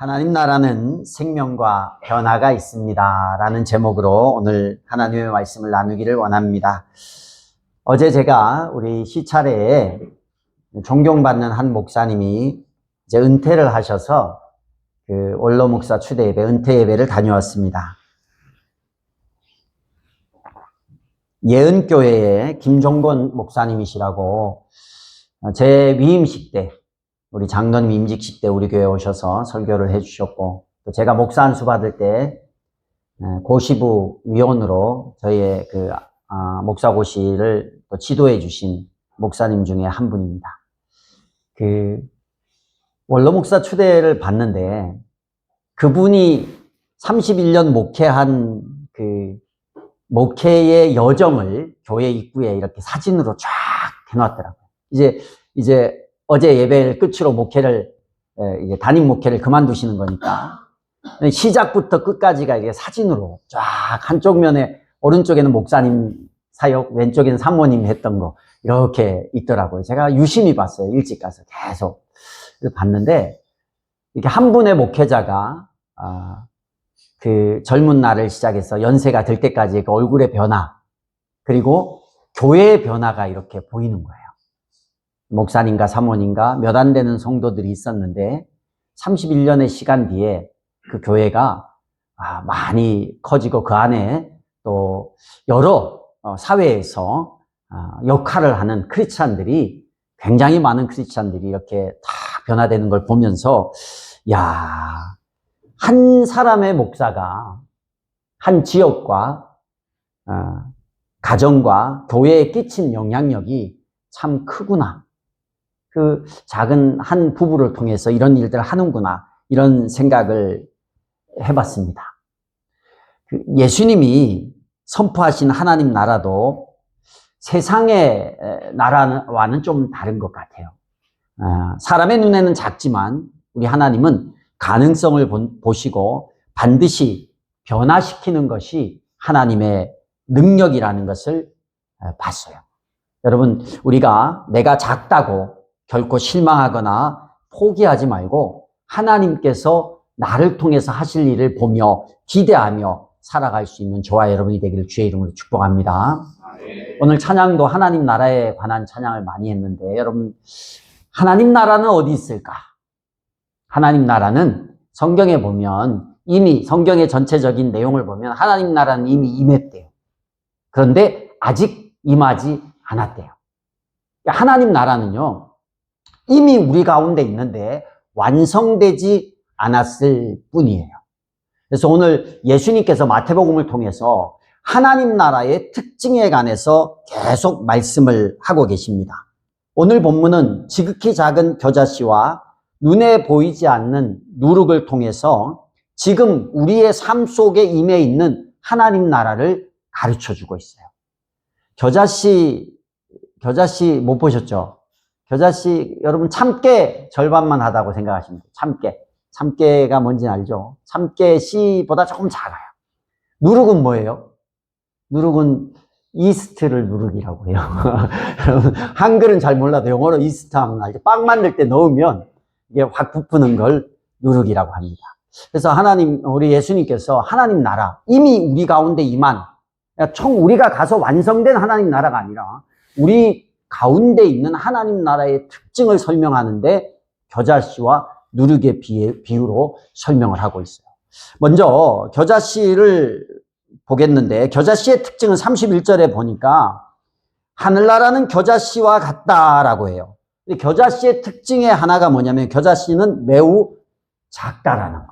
하나님 나라는 생명과 변화가 있습니다. 라는 제목으로 오늘 하나님의 말씀을 나누기를 원합니다. 어제 제가 우리 시차례에 존경받는 한 목사님이 이제 은퇴를 하셔서 그 원로 목사 추대 예배, 은퇴 예배를 다녀왔습니다. 예은교회의 김종건 목사님이시라고 제 위임식 때, 우리 장로님 임직식 때 우리 교회에 오셔서 설교를 해주셨고, 또 제가 목사 안수 받을 때 고시부 위원으로 저희의 목사고시를 또 지도해 주신 목사님 중에 한 분입니다. 원로 목사 추대를 봤는데 그분이 31년 목회한 목회의 여정을 교회 입구에 이렇게 사진으로 쫙 해놨더라고요. 이제 어제 예배를 끝으로 이제 담임 목회를 그만두시는 거니까 시작부터 끝까지가 이게 사진으로 쫙 한쪽 면에 오른쪽에는 목사님 사역, 왼쪽에는 사모님 했던 거 이렇게 있더라고요. 제가 유심히 봤어요. 일찍 가서 계속 봤는데, 이렇게 한 분의 목회자가 그 젊은 날을 시작해서 연세가 들 때까지 그 얼굴의 변화, 그리고 교회의 변화가 이렇게 보이는 거예요. 목사님과 사모님과 몇 안 되는 성도들이 있었는데 31년의 시간 뒤에 그 교회가 많이 커지고, 그 안에 또 여러 사회에서 역할을 하는 크리스찬들이, 굉장히 많은 크리스찬들이 이렇게 다 변화되는 걸 보면서, 한 사람의 목사가 한 지역과 가정과 교회에 끼친 영향력이 참 크구나. 그 작은 한 부부를 통해서 이런 일들을 하는구나, 이런 생각을 해봤습니다. 예수님이 선포하신 하나님 나라도 세상의 나라와는 좀 다른 것 같아요. 사람의 눈에는 작지만 우리 하나님은 가능성을 보시고 반드시 변화시키는 것이 하나님의 능력이라는 것을 봤어요. 여러분, 우리가 내가 작다고 결코 실망하거나 포기하지 말고 하나님께서 나를 통해서 하실 일을 보며 기대하며 살아갈 수 있는 저와 여러분이 되기를 주의 이름으로 축복합니다. 오늘 찬양도 하나님 나라에 관한 찬양을 많이 했는데, 여러분, 하나님 나라는 어디 있을까? 하나님 나라는 성경에 보면, 이미 성경의 전체적인 내용을 보면 하나님 나라는 이미 임했대요. 그런데 아직 임하지 않았대요. 하나님 나라는요, 이미 우리 가운데 있는데 완성되지 않았을 뿐이에요. 그래서 오늘 예수님께서 마태복음을 통해서 하나님 나라의 특징에 관해서 계속 말씀을 하고 계십니다. 오늘 본문은 지극히 작은 겨자씨와 눈에 보이지 않는 누룩을 통해서 지금 우리의 삶 속에 임해 있는 하나님 나라를 가르쳐주고 있어요. 겨자씨 못 보셨죠? 겨자씨, 여러분, 참깨 절반만 하다고 생각하시면 돼요. 참깨가 뭔지 알죠? 참깨 씨보다 조금 작아요. 누룩은 뭐예요? 누룩은 이스트를 누룩이라고 해요. 한글은 잘 몰라도 영어로 이스트 하면 알죠? 빵 만들 때 넣으면 이게 확 부푸는 걸 누룩이라고 합니다. 그래서 우리 예수님께서 하나님 나라, 이미 우리 가운데 임한, 우리가 가서 완성된 하나님 나라가 아니라 우리 가운데 있는 하나님 나라의 특징을 설명하는데 겨자씨와 누룩의 비유로 설명을 하고 있어요. 먼저 겨자씨를 보겠는데, 겨자씨의 특징은 31절에 보니까 하늘나라는 겨자씨와 같다라고 해요. 겨자씨의 특징의 하나가 뭐냐면, 겨자씨는 매우 작다라는 거예요.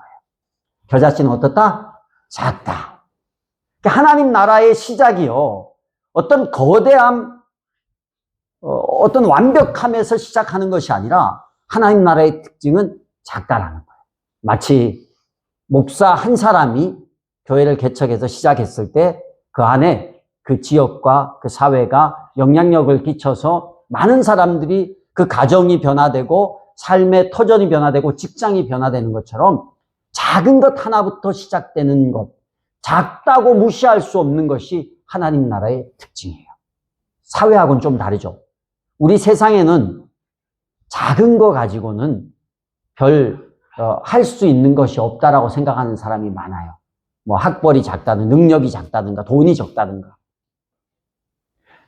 겨자씨는 어떻다? 작다. 하나님 나라의 시작이요, 어떤 거대함, 어떤 완벽함에서 시작하는 것이 아니라 하나님 나라의 특징은 작다라는 거예요. 마치 목사 한 사람이 교회를 개척해서 시작했을 때 그 안에 그 지역과 그 사회가 영향력을 끼쳐서 많은 사람들이, 그 가정이 변화되고 삶의 터전이 변화되고 직장이 변화되는 것처럼 작은 것 하나부터 시작되는 것, 작다고 무시할 수 없는 것이 하나님 나라의 특징이에요. 사회하고는 좀 다르죠. 우리 세상에는 작은 거 가지고는 별 할 수 있는 것이 없다라고 생각하는 사람이 많아요. 뭐 학벌이 작다든 능력이 작다든가 돈이 적다든가.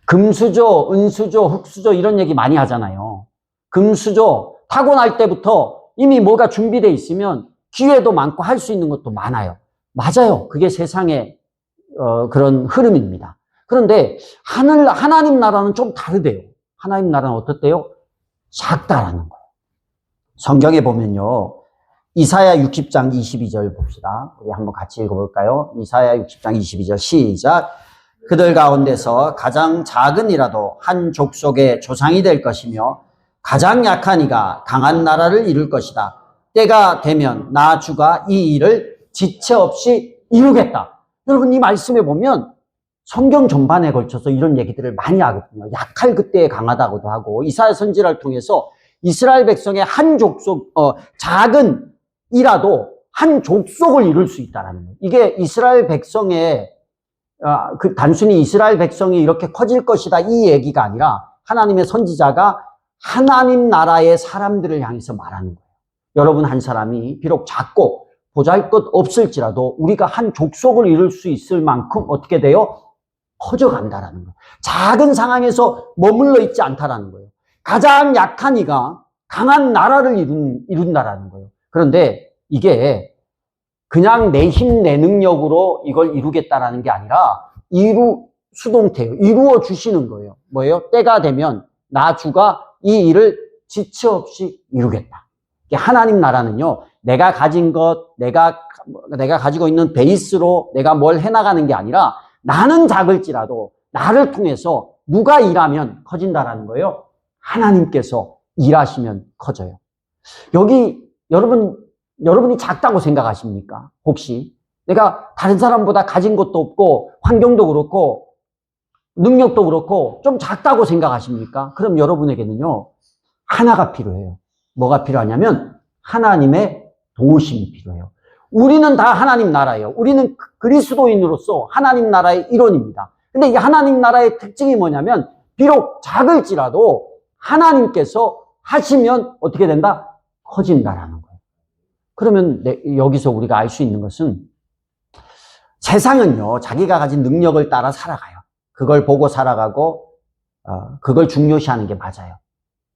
금수저, 은수저, 흙수저 이런 얘기 많이 하잖아요. 금수저 타고날 때부터 이미 뭐가 준비되어 있으면 기회도 많고 할 수 있는 것도 많아요. 맞아요. 그게 세상의 그런 흐름입니다. 그런데 하나님 나라는 좀 다르대요. 하나님 나라는 어떻대요? 작다라는 거예요. 성경에 보면요. 이사야 60장 22절 봅시다. 우리 한번 같이 읽어볼까요? 이사야 60장 22절 시작. 그들 가운데서 가장 작은 이라도 한 족속의 조상이 될 것이며 가장 약한 이가 강한 나라를 이룰 것이다. 때가 되면 나 주가 이 일을 지체 없이 이루겠다. 여러분 이 말씀에 보면 성경 전반에 걸쳐서 이런 얘기들을 많이 하거든요. 약할 그때에 강하다고도 하고 이사야 선지자를 통해서 이스라엘 백성의 한 족속, 작은 이라도 한 족속을 이룰 수 있다는 거예요. 이게 이스라엘 백성의 단순히 이스라엘 백성이 이렇게 커질 것이다 이 얘기가 아니라 하나님의 선지자가 하나님 나라의 사람들을 향해서 말하는 거예요. 여러분 한 사람이 비록 작고 보잘것 없을지라도 우리가 한 족속을 이룰 수 있을 만큼 어떻게 돼요? 커져간다라는 거예요. 작은 상황에서 머물러 있지 않다라는 거예요. 가장 약한 이가 강한 나라를 이룬다라는 거예요. 그런데 이게 그냥 내 힘, 내 능력으로 이걸 이루겠다라는 게 아니라 수동태예요. 이루어 주시는 거예요. 뭐예요? 때가 되면 나 주가 이 일을 지체 없이 이루겠다. 하나님 나라는요, 내가 가진 것, 내가 가지고 있는 베이스로 내가 뭘 해나가는 게 아니라 나는 작을지라도 나를 통해서 누가 일하면 커진다라는 거예요. 하나님께서 일하시면 커져요. 여기 여러분이 작다고 생각하십니까? 혹시 내가 다른 사람보다 가진 것도 없고 환경도 그렇고 능력도 그렇고 좀 작다고 생각하십니까? 그럼 여러분에게는요 하나가 필요해요. 뭐가 필요하냐면 하나님의 도우심이 필요해요. 우리는 다 하나님 나라예요. 우리는 그리스도인으로서 하나님 나라의 일원입니다. 근데 이 하나님 나라의 특징이 뭐냐면 비록 작을지라도 하나님께서 하시면 어떻게 된다? 커진다라는 거예요. 그러면 여기서 우리가 알 수 있는 것은 세상은요 자기가 가진 능력을 따라 살아가요. 그걸 보고 살아가고 그걸 중요시하는 게 맞아요.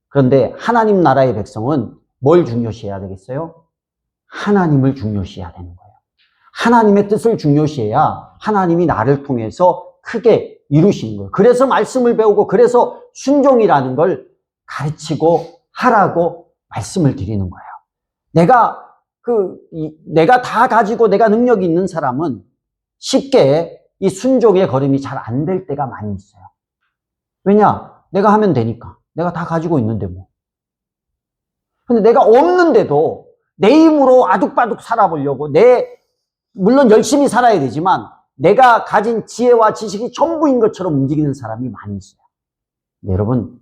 그런데 하나님 나라의 백성은 뭘 중요시해야 되겠어요? 하나님을 중요시해야 되는 거예요. 하나님의 뜻을 중요시해야 하나님이 나를 통해서 크게 이루시는 거예요. 그래서 말씀을 배우고 그래서 순종이라는 걸 가르치고 하라고 말씀을 드리는 거예요. 내가 다 가지고 내가 능력이 있는 사람은 쉽게 이 순종의 걸음이 잘 안 될 때가 많이 있어요. 왜냐? 내가 하면 되니까. 내가 다 가지고 있는데 뭐. 근데 내가 없는데도 내 힘으로 아둑바둑 살아보려고 물론 열심히 살아야 되지만 내가 가진 지혜와 지식이 전부인 것처럼 움직이는 사람이 많이 있어요. 네, 여러분,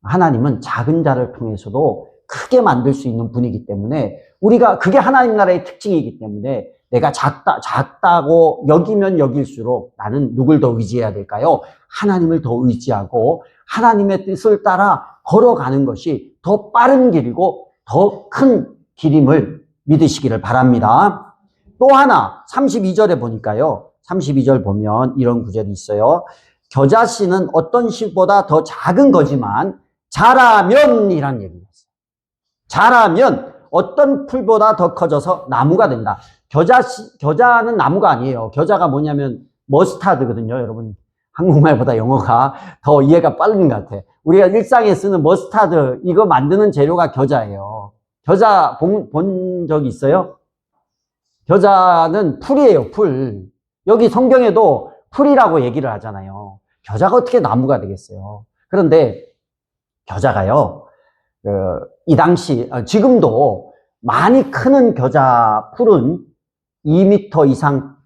하나님은 작은 자를 통해서도 크게 만들 수 있는 분이기 때문에 그게 하나님 나라의 특징이기 때문에 내가 작다고 여기면 여길수록 나는 누굴 더 의지해야 될까요? 하나님을 더 의지하고 하나님의 뜻을 따라 걸어가는 것이 더 빠른 길이고 더 큰 길임을 믿으시기를 바랍니다. 또 하나 32절에 보니까요. 32절 보면 이런 구절이 있어요. 겨자씨는 어떤 씨보다 더 작은 거지만 자라면 이란 얘기였어요. 자라면 어떤 풀보다 더 커져서 나무가 된다. 겨자는 나무가 아니에요. 겨자가 뭐냐면 머스타드거든요. 여러분 한국말보다 영어가 더 이해가 빠른 것 같아. 우리가 일상에 쓰는 머스타드 이거 만드는 재료가 겨자예요. 겨자 본 적 있어요? 겨자는 풀이에요. 풀. 여기 성경에도 풀이라고 얘기를 하잖아요. 겨자가 어떻게 나무가 되겠어요? 그런데 겨자가요. 이 당시 지금도 많이 크는 겨자 풀은 2m 이상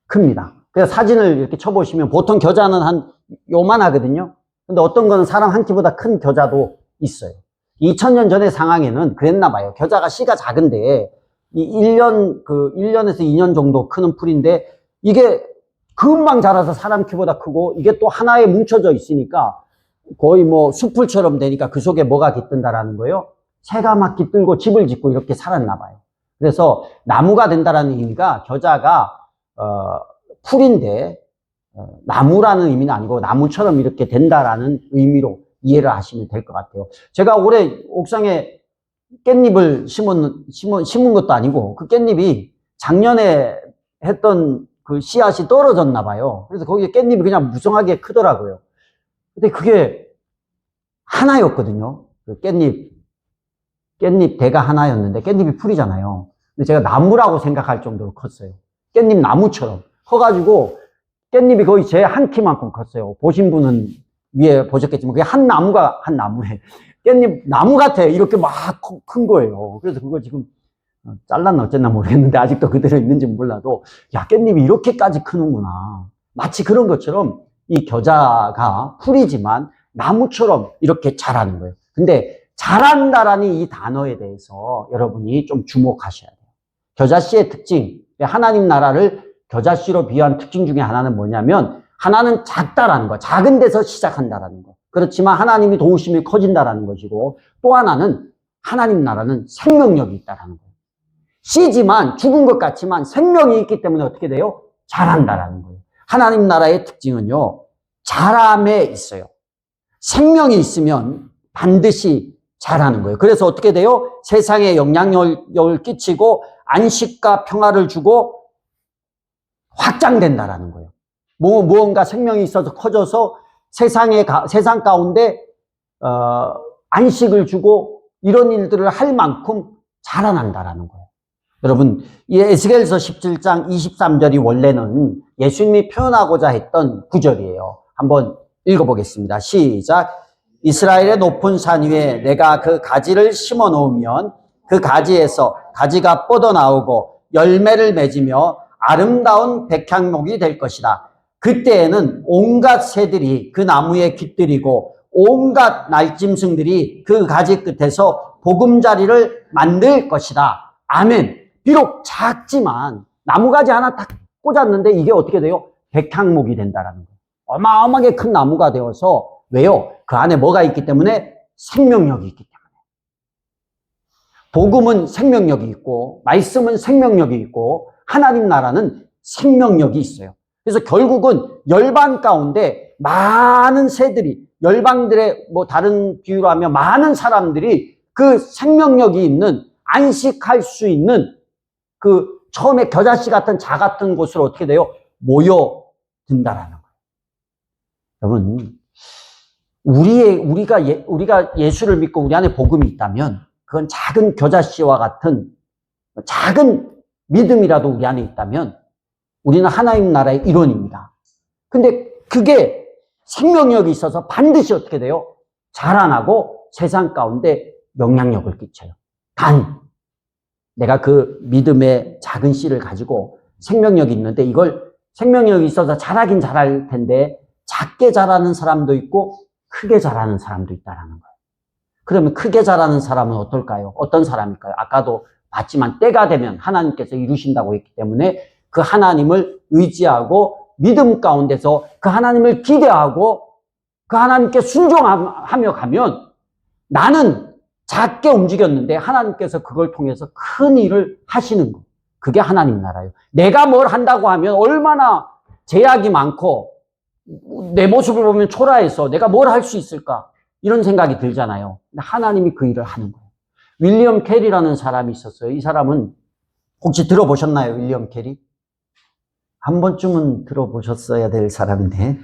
큽니다. 그래서 사진을 이렇게 쳐보시면 보통 겨자는 한 요만하거든요. 근데 어떤 거는 사람 한 키보다 큰 겨자도 있어요. 2000년 전의 상황에는 그랬나 봐요. 겨자가 씨가 작은데 1년에서 2년 정도 크는 풀인데 이게 금방 자라서 사람 키보다 크고 이게 또 하나에 뭉쳐져 있으니까 거의 뭐 숲풀처럼 되니까 그 속에 뭐가 깃든다라는 거예요? 새가맣게 뜰고 집을 짓고 이렇게 살았나 봐요. 그래서 나무가 된다라는 의미가 겨자가 풀인데 나무라는 의미는 아니고 나무처럼 이렇게 된다라는 의미로 이해를 하시면 될 것 같아요. 제가 올해 옥상에 깻잎을 심은 것도 아니고 그 깻잎이 작년에 했던 그 씨앗이 떨어졌나 봐요. 그래서 거기에 깻잎이 그냥 무성하게 크더라고요. 근데 그게 하나였거든요. 그 깻잎 대가 하나였는데 깻잎이 풀이잖아요. 근데 제가 나무라고 생각할 정도로 컸어요. 깻잎 나무처럼 커가지고 깻잎이 거의 제 한 키만큼 컸어요. 보신 분은 위에 보셨겠지만 그게 한 나무에 깻잎 나무 같아. 이렇게 막 큰 거예요. 그래서 그걸 지금 잘랐나 어쨌나 모르겠는데 아직도 그대로 있는지 몰라도 야, 깻잎이 이렇게까지 크는구나. 마치 그런 것처럼 이 겨자가 풀이지만 나무처럼 이렇게 자라는 거예요. 근데 자란다라는 이 단어에 대해서 여러분이 좀 주목하셔야 돼요. 겨자씨의 특징, 하나님 나라를 겨자씨로 비유한 특징 중에 하나는 뭐냐면 하나는 작다라는 거, 작은 데서 시작한다라는 거. 그렇지만 하나님이 도우심이 커진다라는 것이고 또 하나는 하나님 나라는 생명력이 있다라는 거예요. 씨지만 죽은 것 같지만 생명이 있기 때문에 어떻게 돼요? 자란다라는 거예요. 하나님 나라의 특징은요, 자람에 있어요. 생명이 있으면 반드시 자라는 거예요. 그래서 어떻게 돼요? 세상에 영향력을 끼치고 안식과 평화를 주고 확장된다라는 거예요. 무언가 생명이 있어서 커져서 세상 가운데 안식을 주고 이런 일들을 할 만큼 자라난다라는 거예요. 여러분, 이 에스겔서 17장 23절이 원래는 예수님이 표현하고자 했던 구절이에요. 한번 읽어보겠습니다. 시작. 이스라엘의 높은 산 위에 내가 그 가지를 심어 놓으면 그 가지에서 가지가 뻗어나오고 열매를 맺으며 아름다운 백향목이 될 것이다. 그때에는 온갖 새들이 그 나무에 깃들이고 온갖 날짐승들이 그 가지 끝에서 보금자리를 만들 것이다. 아멘. 비록 작지만 나무가지 하나 딱 꽂았는데 이게 어떻게 돼요? 백향목이 된다라는 거예요. 어마어마하게 큰 나무가 되어서 왜요? 그 안에 뭐가 있기 때문에? 생명력이 있기 때문에. 복음은 생명력이 있고 말씀은 생명력이 있고 하나님 나라는 생명력이 있어요. 그래서 결국은 열방 가운데 많은 새들이 열방들의 다른 비유로 하면 많은 사람들이 그 생명력이 있는 안식할 수 있는 그 처음에 겨자씨 같은 자 같은 곳으로 어떻게 돼요? 모여든다라는 거예요. 여러분, 우리가 예수를 믿고 우리 안에 복음이 있다면 그건 작은 겨자씨와 같은 작은 믿음이라도 우리 안에 있다면 우리는 하나님 나라의 일원입니다. 근데 그게 생명력이 있어서 반드시 어떻게 돼요? 자라나고 세상 가운데 영향력을 끼쳐요. 단, 내가 그 믿음의 작은 씨를 가지고 생명력이 있는데 이걸 생명력이 있어서 자라긴 자랄 텐데 작게 자라는 사람도 있고 크게 자라는 사람도 있다라는 거예요. 그러면 크게 자라는 사람은 어떨까요? 어떤 사람일까요? 아까도 봤지만 때가 되면 하나님께서 이루신다고 했기 때문에 그 하나님을 의지하고 믿음 가운데서 그 하나님을 기대하고 그 하나님께 순종하며 가면 나는 작게 움직였는데 하나님께서 그걸 통해서 큰 일을 하시는 거. 그게 하나님 나라예요. 내가 뭘 한다고 하면 얼마나 제약이 많고 내 모습을 보면 초라해서 내가 뭘 할 수 있을까? 이런 생각이 들잖아요. 근데 하나님이 그 일을 하는 거예요. 윌리엄 캐리라는 사람이 있었어요. 이 사람은 혹시 들어보셨나요? 윌리엄 캐리? 한 번쯤은 들어보셨어야 될 사람인데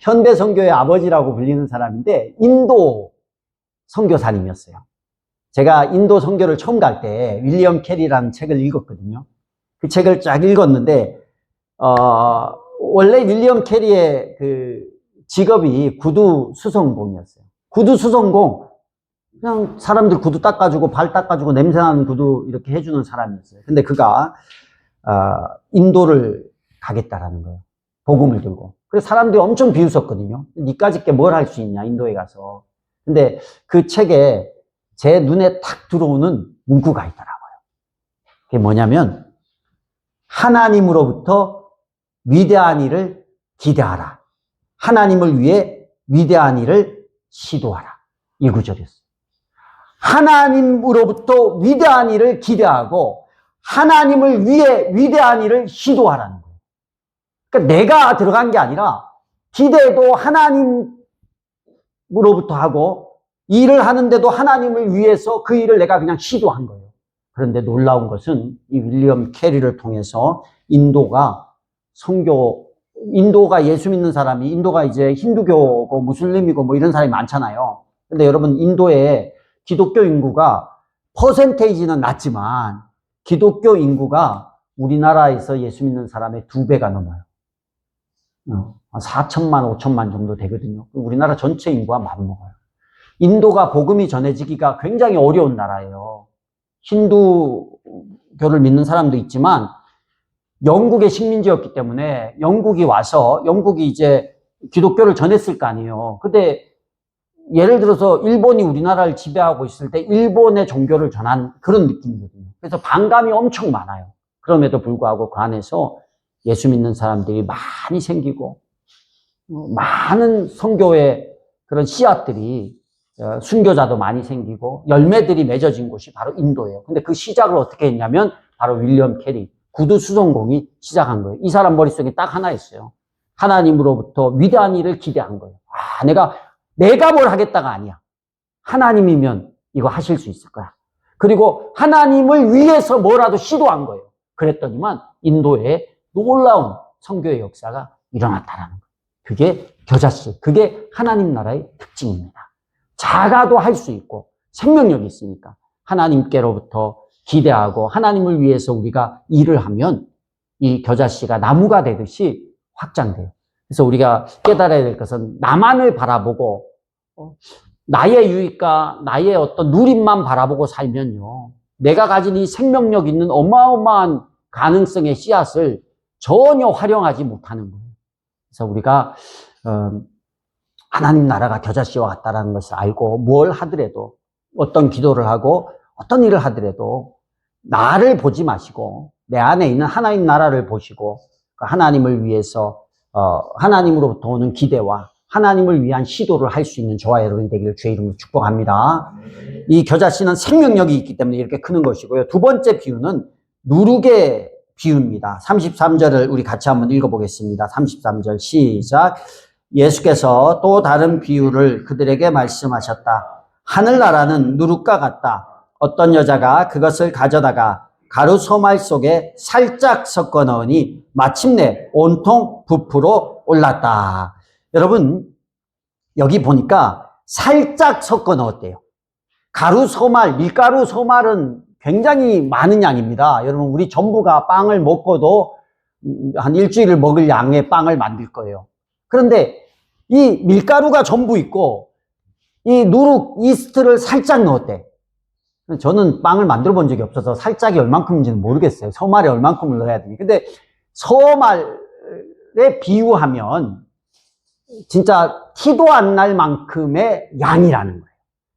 현대 선교의 아버지라고 불리는 사람인데 인도 선교사님이었어요. 제가 인도 선교를 처음 갈 때 윌리엄 캐리라는 책을 읽었거든요. 그 책을 쫙 읽었는데 원래 윌리엄 캐리의 그 직업이 구두 수성공이었어요. 구두 수성공, 그냥 사람들 구두 닦아주고 발 닦아주고 냄새나는 구두 이렇게 해주는 사람이었어요. 근데 그가 인도를 가겠다라는 거예요. 복음을 들고. 그래서 사람들이 엄청 비웃었거든요. 니까짓 게 뭘 할 수 있냐, 인도에 가서. 근데 그 책에 제 눈에 탁 들어오는 문구가 있더라고요. 그게 뭐냐면 하나님으로부터 위대한 일을 기대하라. 하나님을 위해 위대한 일을 시도하라. 이 구절이었어요. 하나님으로부터 위대한 일을 기대하고 하나님을 위해 위대한 일을 시도하라는 거예요. 그러니까 내가 들어간 게 아니라 기대도 하나님으로부터 하고 일을 하는데도 하나님을 위해서 그 일을 내가 그냥 시도한 거예요. 그런데 놀라운 것은 이 윌리엄 캐리를 통해서 인도가 예수 믿는 사람이, 인도가 이제 힌두교고 무슬림이고 뭐 이런 사람이 많잖아요. 근데 여러분, 인도에 기독교 인구가 퍼센테이지는 낮지만 기독교 인구가 우리나라에서 예수 믿는 사람의 2배가 넘어요. 4천만, 5천만 정도 되거든요. 우리나라 전체 인구가 맞먹어요. 인도가 복음이 전해지기가 굉장히 어려운 나라예요. 힌두교를 믿는 사람도 있지만 영국의 식민지였기 때문에 영국이 와서 영국이 이제 기독교를 전했을 거 아니에요. 근데 예를 들어서 일본이 우리나라를 지배하고 있을 때 일본의 종교를 전한 그런 느낌이거든요. 그래서 반감이 엄청 많아요. 그럼에도 불구하고 그 안에서 예수 믿는 사람들이 많이 생기고 많은 선교의 그런 씨앗들이 순교자도 많이 생기고 열매들이 맺어진 곳이 바로 인도예요. 근데 그 시작을 어떻게 했냐면 바로 윌리엄 캐리 구두 수송공이 시작한 거예요. 이 사람 머릿속에 딱 하나 있어요. 하나님으로부터 위대한 일을 기대한 거예요. 내가 뭘 하겠다가 아니야. 하나님이면 이거 하실 수 있을 거야. 그리고 하나님을 위해서 뭐라도 시도한 거예요. 그랬더니만 인도에 놀라운 선교의 역사가 일어났다라는 거예요. 그게 겨자씨, 그게 하나님 나라의 특징입니다. 작아도 할 수 있고 생명력이 있으니까 하나님께로부터 기대하고 하나님을 위해서 우리가 일을 하면 이 겨자씨가 나무가 되듯이 확장돼요. 그래서 우리가 깨달아야 될 것은 나만을 바라보고 나의 유익과 나의 어떤 누림만 바라보고 살면요, 내가 가진 이 생명력 있는 어마어마한 가능성의 씨앗을 전혀 활용하지 못하는 거예요. 그래서 우리가 하나님 나라가 겨자씨와 같다라는 것을 알고 뭘 하더라도 어떤 기도를 하고 어떤 일을 하더라도 나를 보지 마시고 내 안에 있는 하나님 나라를 보시고 하나님을 위해서 하나님으로부터 오는 기대와 하나님을 위한 시도를 할 수 있는 저와 여러분이 되기를 주의 이름으로 축복합니다. 이 겨자씨는 생명력이 있기 때문에 이렇게 크는 것이고요. 두 번째 비유는 누룩의 비유입니다. 33절을 우리 같이 한번 읽어보겠습니다. 33절 시작. 예수께서 또 다른 비유를 그들에게 말씀하셨다. 하늘나라는 누룩과 같다. 어떤 여자가 그것을 가져다가 가루 소말 속에 살짝 섞어 넣으니 마침내 온통 부풀어 올랐다. 여러분, 여기 보니까 살짝 섞어 넣었대요. 가루 소말, 밀가루 소말은 굉장히 많은 양입니다. 여러분, 우리 전부가 빵을 먹고도 한 일주일을 먹을 양의 빵을 만들 거예요. 그런데 이 밀가루가 전부 있고 이 누룩, 이스트를 살짝 넣었대. 저는 빵을 만들어 본 적이 없어서 살짝이 얼만큼인지는 모르겠어요. 소말에 얼만큼을 넣어야 되니. 근데 소말에 비유하면 진짜 티도 안 날 만큼의 양이라는 거예요.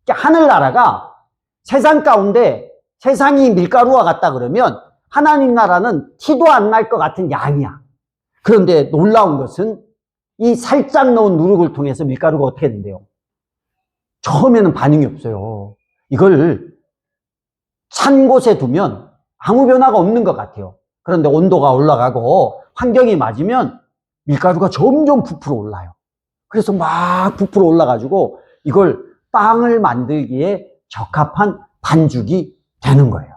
그러니까 하늘나라가 세상 가운데 세상이 밀가루와 같다 그러면 하나님 나라는 티도 안 날 것 같은 양이야. 그런데 놀라운 것은 이 살짝 넣은 누룩을 통해서 밀가루가 어떻게 된대요? 처음에는 반응이 없어요. 이걸 찬 곳에 두면 아무 변화가 없는 것 같아요. 그런데 온도가 올라가고 환경이 맞으면 밀가루가 점점 부풀어 올라요. 그래서 막 부풀어 올라가지고 이걸 빵을 만들기에 적합한 반죽이 되는 거예요.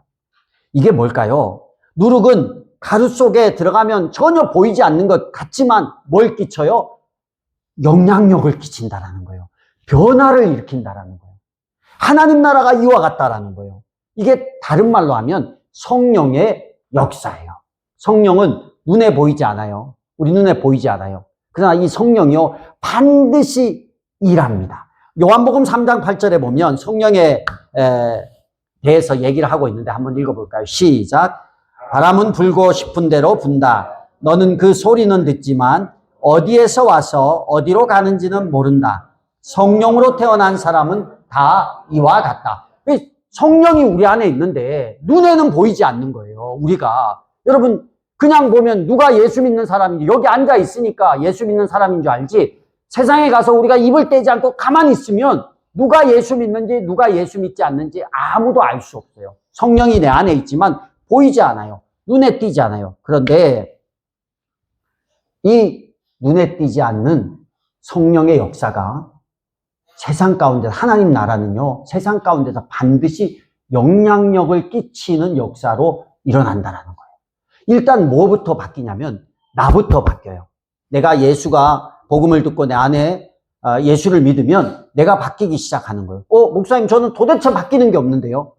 이게 뭘까요? 누룩은 가루 속에 들어가면 전혀 보이지 않는 것 같지만 뭘 끼쳐요? 영향력을 끼친다라는 거예요. 변화를 일으킨다라는 거예요. 하나님 나라가 이와 같다라는 거예요. 이게 다른 말로 하면 성령의 역사예요. 성령은 눈에 보이지 않아요. 우리 눈에 보이지 않아요. 그러나 이 성령이요, 반드시 일합니다. 요한복음 3장 8절에 보면 성령에 대해서 얘기를 하고 있는데 한번 읽어볼까요? 시작. 바람은 불고 싶은 대로 분다. 너는 그 소리는 듣지만 어디에서 와서 어디로 가는지는 모른다. 성령으로 태어난 사람은 다 이와 같다. 성령이 우리 안에 있는데 눈에는 보이지 않는 거예요. 우리가. 여러분, 그냥 보면 누가 예수 믿는 사람인지, 여기 앉아 있으니까 예수 믿는 사람인 줄 알지, 세상에 가서 우리가 입을 떼지 않고 가만히 있으면 누가 예수 믿는지 누가 예수 믿지 않는지 아무도 알 수 없어요. 성령이 내 안에 있지만 보이지 않아요. 눈에 띄지 않아요. 그런데 이 눈에 띄지 않는 성령의 역사가 세상 가운데, 하나님 나라는요, 세상 가운데서 반드시 영향력을 끼치는 역사로 일어난다는 거예요. 일단 뭐부터 바뀌냐면 나부터 바뀌어요. 내가 예수가 복음을 듣고 내 안에 예수를 믿으면 내가 바뀌기 시작하는 거예요. 목사님, 저는 도대체 바뀌는 게 없는데요.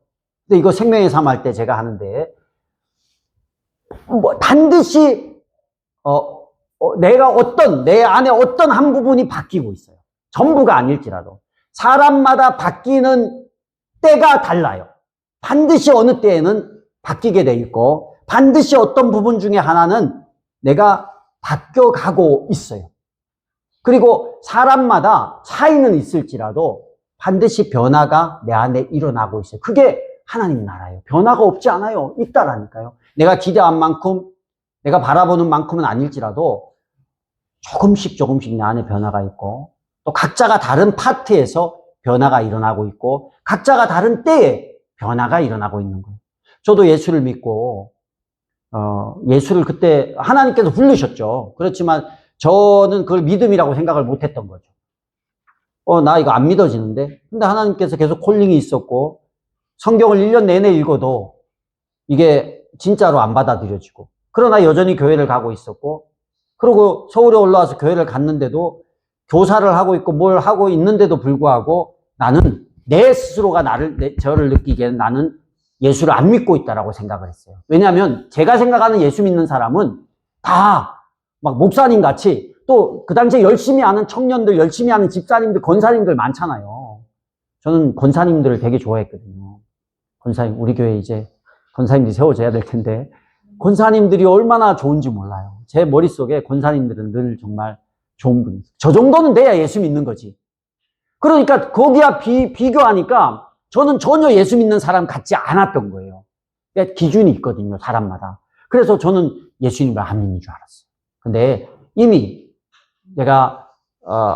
근데 이거 생명의 삶 할 때 제가 하는데, 반드시, 내 안에 어떤 한 부분이 바뀌고 있어요. 전부가 아닐지라도. 사람마다 바뀌는 때가 달라요. 반드시 어느 때에는 바뀌게 돼 있고, 반드시 어떤 부분 중에 하나는 내가 바뀌어가고 있어요. 그리고 사람마다 차이는 있을지라도 반드시 변화가 내 안에 일어나고 있어요. 그게 하나님 나라예요. 변화가 없지 않아요. 있다라니까요. 내가 기대한 만큼, 내가 바라보는 만큼은 아닐지라도 조금씩 내 안에 변화가 있고, 또 각자가 다른 파트에서 변화가 일어나고 있고, 각자가 다른 때에 변화가 일어나고 있는 거예요. 저도 예수를 믿고, 예수를 그때 하나님께서 부르셨죠. 그렇지만 저는 그걸 믿음이라고 생각을 못 했던 거죠. 나 이거 안 믿어지는데? 근데 하나님께서 계속 콜링이 있었고, 성경을 1년 내내 읽어도 이게 진짜로 안 받아들여지고, 그러나 여전히 교회를 가고 있었고, 그리고 서울에 올라와서 교회를 갔는데도 교사를 하고 있고 뭘 하고 있는데도 불구하고 나는 내 스스로가 저를 느끼기에는 나는 예수를 안 믿고 있다라고 생각을 했어요. 왜냐하면 제가 생각하는 예수 믿는 사람은 다 막 목사님 같이, 또 그 당시에 열심히 하는 청년들, 열심히 하는 집사님들, 권사님들 많잖아요. 저는 권사님들을 되게 좋아했거든요. 권사님, 우리 교회 이제 권사님들이 세워져야 될 텐데, 권사님들이 얼마나 좋은지 몰라요. 제 머릿속에 권사님들은 늘 정말 좋은 분이에요. 저 정도는 돼야 예수 믿는 거지. 그러니까 거기와 비교하니까 저는 전혀 예수 믿는 사람 같지 않았던 거예요. 기준이 있거든요, 사람마다. 그래서 저는 예수님을 안 믿는 줄 알았어요. 근데 이미 내가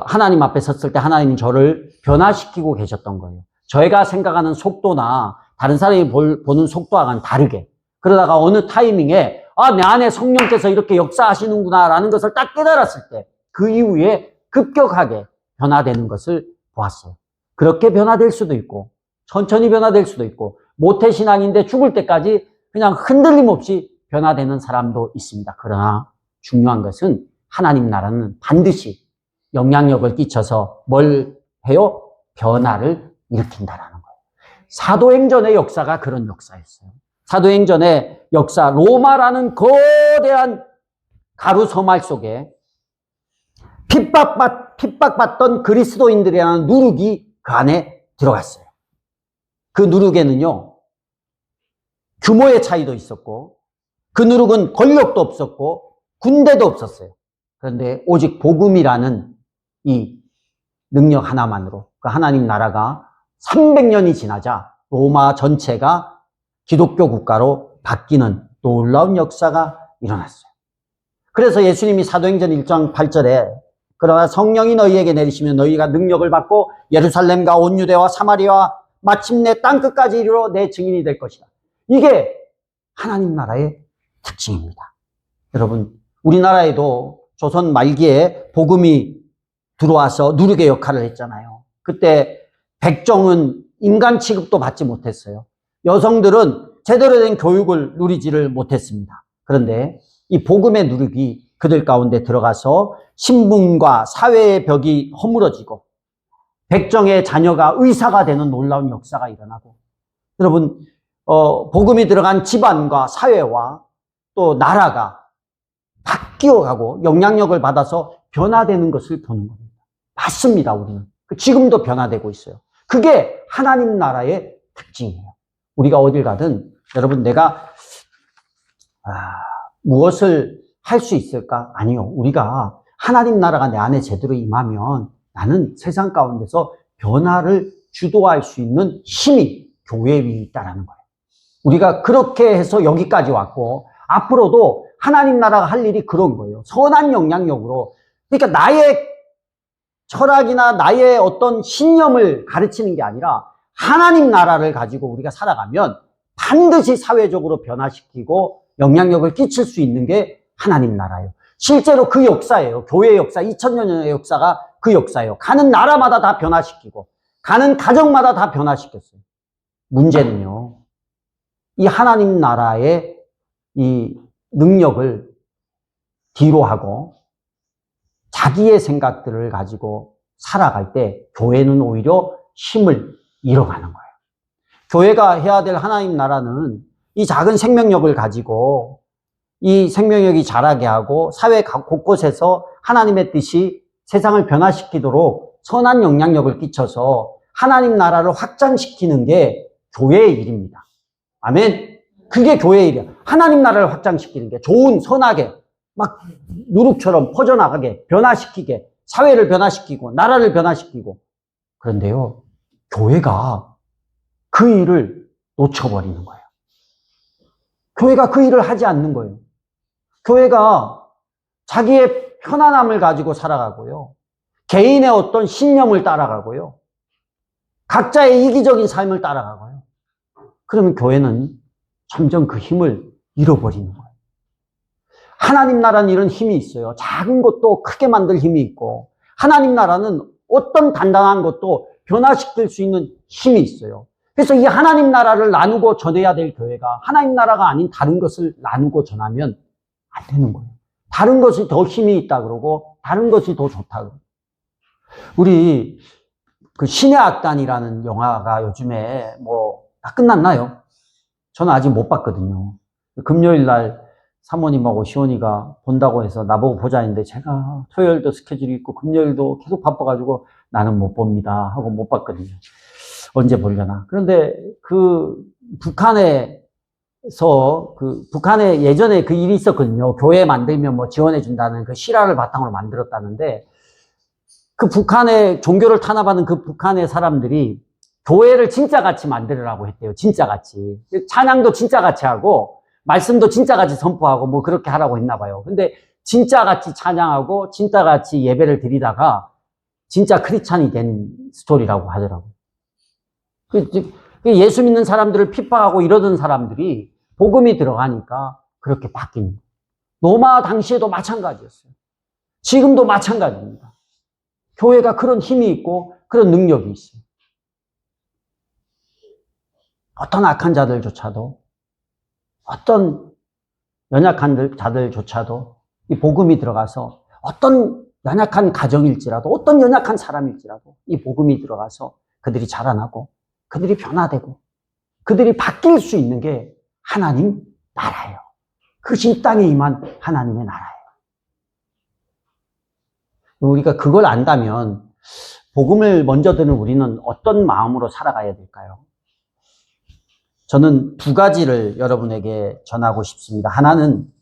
하나님 앞에 섰을 때 하나님이 저를 변화시키고 계셨던 거예요. 저희가 생각하는 속도나 다른 사람이 보는 속도와는 다르게. 그러다가 어느 타이밍에 내 안에 성령께서 이렇게 역사하시는구나라는 것을 딱 깨달았을 때 그 이후에 급격하게 변화되는 것을 보았어요. 그렇게 변화될 수도 있고 천천히 변화될 수도 있고 모태신앙인데 죽을 때까지 그냥 흔들림 없이 변화되는 사람도 있습니다. 그러나 중요한 것은 하나님 나라는 반드시 영향력을 끼쳐서 뭘 해요? 변화를 일으킨다라는 거예요. 사도행전의 역사가 그런 역사였어요. 사도행전의 역사, 로마라는 거대한 가루 서말 속에 핍박받던 그리스도인들이라는 누룩이 그 안에 들어갔어요. 그 누룩에는요, 규모의 차이도 있었고, 그 누룩은 권력도 없었고, 군대도 없었어요. 그런데 오직 복음이라는 이 능력 하나만으로 그 하나님 나라가 300년이 지나자 로마 전체가 기독교 국가로 바뀌는 놀라운 역사가 일어났어요. 그래서 예수님이 사도행전 1장 8절에 그러나 성령이 너희에게 내리시면 너희가 능력을 받고 예루살렘과 온 유대와 사마리아와 마침내 땅끝까지 이르러 내 증인이 될 것이다. 이게 하나님 나라의 특징입니다. 여러분, 우리나라에도 조선 말기에 복음이 들어와서 누룩의 역할을 했잖아요. 그때 백정은 인간 취급도 받지 못했어요. 여성들은 제대로 된 교육을 누리지를 못했습니다. 그런데 이 복음의 누룩이 그들 가운데 들어가서 신분과 사회의 벽이 허물어지고 백정의 자녀가 의사가 되는 놀라운 역사가 일어나고, 여러분, 복음이 들어간 집안과 사회와 또 나라가 바뀌어가고 영향력을 받아서 변화되는 것을 보는 겁니다. 맞습니다, 우리는. 지금도 변화되고 있어요. 그게 하나님 나라의 특징이에요. 우리가 어딜 가든, 여러분, 내가 무엇을 할 수 있을까? 아니요. 우리가 하나님 나라가 내 안에 제대로 임하면 나는 세상 가운데서 변화를 주도할 수 있는 힘이 교회 위에 있다는 거예요. 우리가 그렇게 해서 여기까지 왔고, 앞으로도 하나님 나라가 할 일이 그런 거예요. 선한 영향력으로. 그러니까 나의 철학이나 나의 어떤 신념을 가르치는 게 아니라 하나님 나라를 가지고 우리가 살아가면 반드시 사회적으로 변화시키고 영향력을 끼칠 수 있는 게 하나님 나라예요. 실제로 그 역사예요. 교회의 역사, 2000년의 역사가 그 역사예요. 가는 나라마다 다 변화시키고 가는 가정마다 다 변화시켰어요. 문제는요, 이 하나님 나라의 이 능력을 뒤로 하고 자기의 생각들을 가지고 살아갈 때 교회는 오히려 힘을 잃어가는 거예요. 교회가 해야 될 하나님 나라는 이 작은 생명력을 가지고 이 생명력이 자라게 하고 사회 곳곳에서 하나님의 뜻이 세상을 변화시키도록 선한 영향력을 끼쳐서 하나님 나라를 확장시키는 게 교회의 일입니다. 아멘. 그게 교회의 일이야. 하나님 나라를 확장시키는 게 좋은 선하게 막 누룩처럼 퍼져나가게 변화시키게 사회를 변화시키고 나라를 변화시키고. 그런데요, 교회가 그 일을 놓쳐버리는 거예요. 교회가 그 일을 하지 않는 거예요. 교회가 자기의 편안함을 가지고 살아가고요. 개인의 어떤 신념을 따라가고요. 각자의 이기적인 삶을 따라가고요. 그러면 교회는 점점 그 힘을 잃어버리는 거예요. 하나님 나라는 이런 힘이 있어요. 작은 것도 크게 만들 힘이 있고, 하나님 나라는 어떤 단단한 것도 변화시킬 수 있는 힘이 있어요. 그래서 이 하나님 나라를 나누고 전해야 될 교회가 하나님 나라가 아닌 다른 것을 나누고 전하면 안 되는 거예요. 다른 것이 더 힘이 있다 그러고 다른 것이 더 좋다 그러고. 우리 그 신의 악단이라는 영화가 요즘에 다 끝났나요? 저는 아직 못 봤거든요. 금요일 날 사모님하고 시온이가 본다고 해서 나보고 보자 했는데 제가 토요일도 스케줄이 있고 금요일도 계속 바빠가지고 나는 못 봅니다 하고 못 봤거든요. 언제 보려나. 그런데 북한에 예전에 그 일이 있었거든요. 교회 만들면 지원해준다는 그 실화를 바탕으로 만들었다는데, 그 북한의 종교를 탄압하는 그 북한의 사람들이 교회를 진짜같이 만들으라고 했대요. 진짜같이. 찬양도 진짜같이 하고, 말씀도 진짜같이 선포하고 그렇게 하라고 했나 봐요. 근데 진짜같이 찬양하고, 진짜같이 예배를 드리다가, 진짜 크리스찬이 된 스토리라고 하더라고요. 예수 믿는 사람들을 핍박하고 이러던 사람들이 복음이 들어가니까 그렇게 바뀌는 거예요. 로마 당시에도 마찬가지였어요. 지금도 마찬가지입니다. 교회가 그런 힘이 있고 그런 능력이 있어요. 어떤 악한 자들조차도, 어떤 연약한 자들조차도 이 복음이 들어가서, 어떤 연약한 가정일지라도, 어떤 연약한 사람일지라도 이 복음이 들어가서 그들이 자라나고 그들이 변화되고 그들이 바뀔 수 있는 게 하나님 나라예요. 그것이 이 땅에 임한 하나님의 나라예요. 우리가 그걸 안다면 복음을 먼저 듣는 우리는 어떤 마음으로 살아가야 될까요? 저는 두 가지를 여러분에게 전하고 싶습니다. 하나는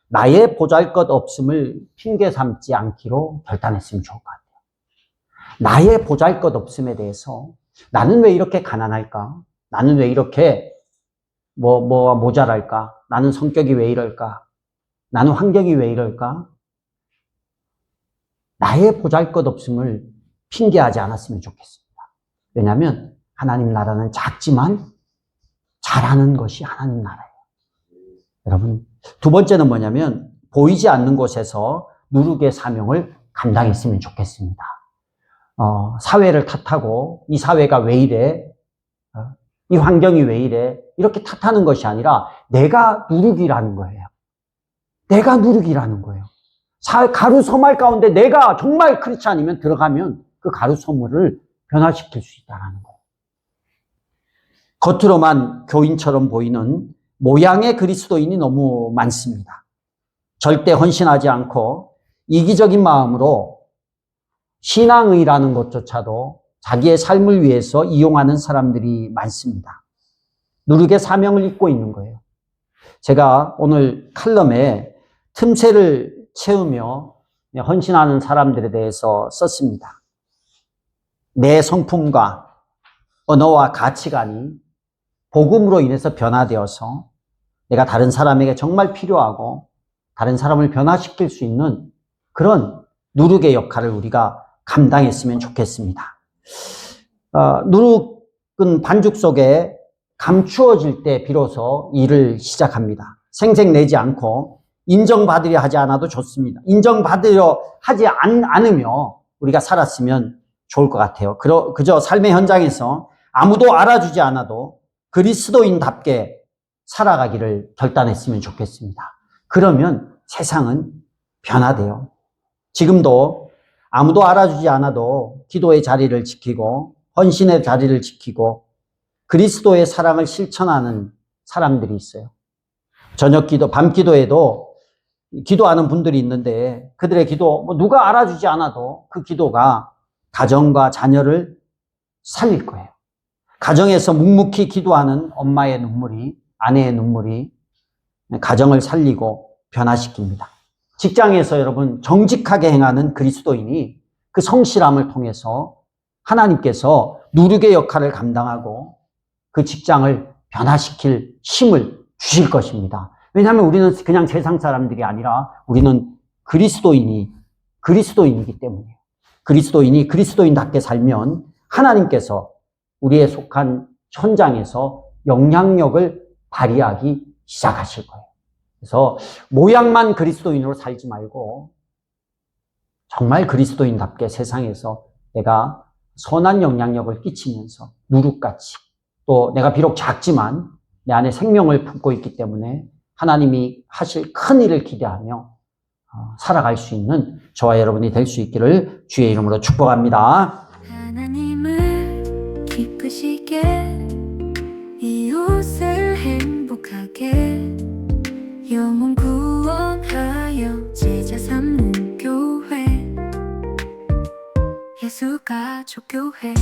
나의 보잘것없음을 핑계 삼지 않기로 결단했으면 좋을 것 같아요. 나의 보잘것없음에 대해서 나는 왜 이렇게 가난할까? 나는 왜 이렇게 뭐가 모자랄까? 나는 성격이 왜 이럴까? 나는 환경이 왜 이럴까? 나의 보잘것없음을 핑계하지 않았으면 좋겠습니다. 왜냐하면 하나님 나라는 작지만 잘하는 것이 하나님 나라예요. 여러분, 두 번째는 뭐냐면 보이지 않는 곳에서 누룩의 사명을 감당했으면 좋겠습니다. 사회를 탓하고 이 사회가 왜 이래? 이 환경이 왜 이래? 이렇게 탓하는 것이 아니라 내가 누룩이라는 거예요. 내가 누룩이라는 거예요. 가루 소말 가운데 내가 정말 크리스찬이면 들어가면 그 가루 소물을 변화시킬 수 있다는 거예요. 겉으로만 교인처럼 보이는 모양의 그리스도인이 너무 많습니다. 절대 헌신하지 않고 이기적인 마음으로 신앙의라는 것조차도 자기의 삶을 위해서 이용하는 사람들이 많습니다. 누룩의 사명을 잊고 있는 거예요. 제가 오늘 칼럼에 틈새를 채우며 헌신하는 사람들에 대해서 썼습니다. 내 성품과 언어와 가치관이 복음으로 인해서 변화되어서 내가 다른 사람에게 정말 필요하고 다른 사람을 변화시킬 수 있는 그런 누룩의 역할을 우리가 감당했으면 좋겠습니다. 누룩은 반죽 속에 감추어질 때 비로소 일을 시작합니다. 생색내지 않고 인정받으려 하지 않아도 좋습니다. 인정받으려 하지 않으며 우리가 살았으면 좋을 것 같아요. 그저 삶의 현장에서 아무도 알아주지 않아도 그리스도인답게 살아가기를 결단했으면 좋겠습니다. 그러면 세상은 변화돼요. 지금도 아무도 알아주지 않아도 기도의 자리를 지키고 헌신의 자리를 지키고 그리스도의 사랑을 실천하는 사람들이 있어요. 저녁 기도, 밤 기도에도 기도하는 분들이 있는데 그들의 기도, 누가 알아주지 않아도 그 기도가 가정과 자녀를 살릴 거예요. 가정에서 묵묵히 기도하는 엄마의 눈물이, 아내의 눈물이 가정을 살리고 변화시킵니다. 직장에서 여러분 정직하게 행하는 그리스도인이 그 성실함을 통해서 하나님께서 누룩의 역할을 감당하고 그 직장을 변화시킬 힘을 주실 것입니다. 왜냐하면 우리는 그냥 세상 사람들이 아니라 우리는 그리스도인이기 때문이에요. 그리스도인이 그리스도인답게 살면 하나님께서 우리의 속한 현장에서 영향력을 발휘하기 시작하실 거예요. 그래서 모양만 그리스도인으로 살지 말고 정말 그리스도인답게 세상에서 내가 선한 영향력을 끼치면서 누룩같이 또 내가 비록 작지만 내 안에 생명을 품고 있기 때문에 하나님이 하실 큰 일을 기대하며 살아갈 수 있는 저와 여러분이 될 수 있기를 주의 이름으로 축복합니다. 하나님을 기쁘시게 이웃을 행복하게 영혼 구원하여 제자 삼는 교회 예수 가족 교회